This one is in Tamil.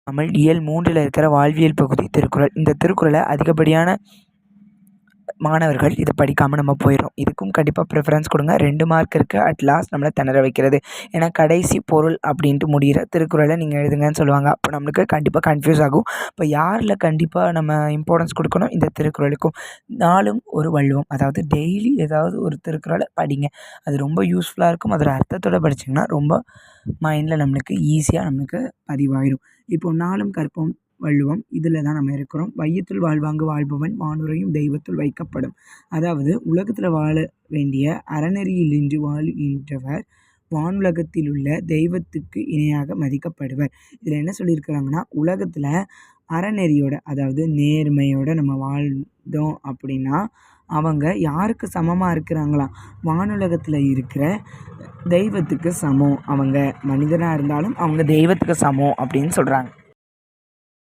தமிழ் இயல் 3ல் இருக்கிற வாழ்வியல் பகுதி திருக்குறள். இந்த திருக்குறளை அதிகப்படியான மாணவர்கள் இதை படிக்காமல் நம்ம போயிடும். இதுக்கும் கண்டிப்பாக ப்ரிஃபரன்ஸ் கொடுங்க. 2 மார்க் இருக்குது. அட் லாஸ்ட் நம்மளை திணற வைக்கிறது. ஏன்னா கடைசி பொருள் அப்படின்ட்டு முடிகிற திருக்குறளை நீங்கள் எழுதுங்கன்னு சொல்லுவாங்க. அப்போ நம்மளுக்கு கண்டிப்பாக கன்ஃபியூஸ் ஆகும். இப்போ யாரில் கண்டிப்பாக நம்ம இம்பார்ட்டன்ஸ் கொடுக்கணும்? இந்த திருக்குறளுக்கும். நாளும் ஒரு வள்ளுவம், அதாவது டெய்லி ஏதாவது ஒரு திருக்குறளை படிங்க. அது ரொம்ப யூஸ்ஃபுல்லாக இருக்கும். அதோட அர்த்தத்தோடு படிச்சிங்கன்னா ரொம்ப மைண்டில் நம்மளுக்கு ஈஸியாக நம்மளுக்கு பதிவாயிடும். இப்போ நாளும் கற்போம் வள்ளுவம் இதில் தான் நம்ம இருக்கிறோம். வையத்துள் வாழ்வாங்கு வாழ்பவன் வானுரையும் தெய்வத்துள் வைக்கப்படும். அதாவது உலகத்தில் வாழ வேண்டிய அறநெறியிலின்றி வாழுகின்றவர் வானுலகத்தில் உள்ள தெய்வத்துக்கு இணையாக மதிக்கப்படுவர். இதில் என்ன சொல்லியிருக்கிறாங்கன்னா, உலகத்தில் அறநெறியோட, அதாவது நேர்மையோட நம்ம வாழ்ந்தோம் அப்படின்னா அவங்க யாருக்கு சமமாக இருக்கிறாங்களாம்? வானுலகத்தில் இருக்கிற தெய்வத்துக்கு சமம். அவங்க மனிதனாக இருந்தாலும் அவங்க தெய்வத்துக்கு சமம் அப்படின்னு சொல்கிறாங்க.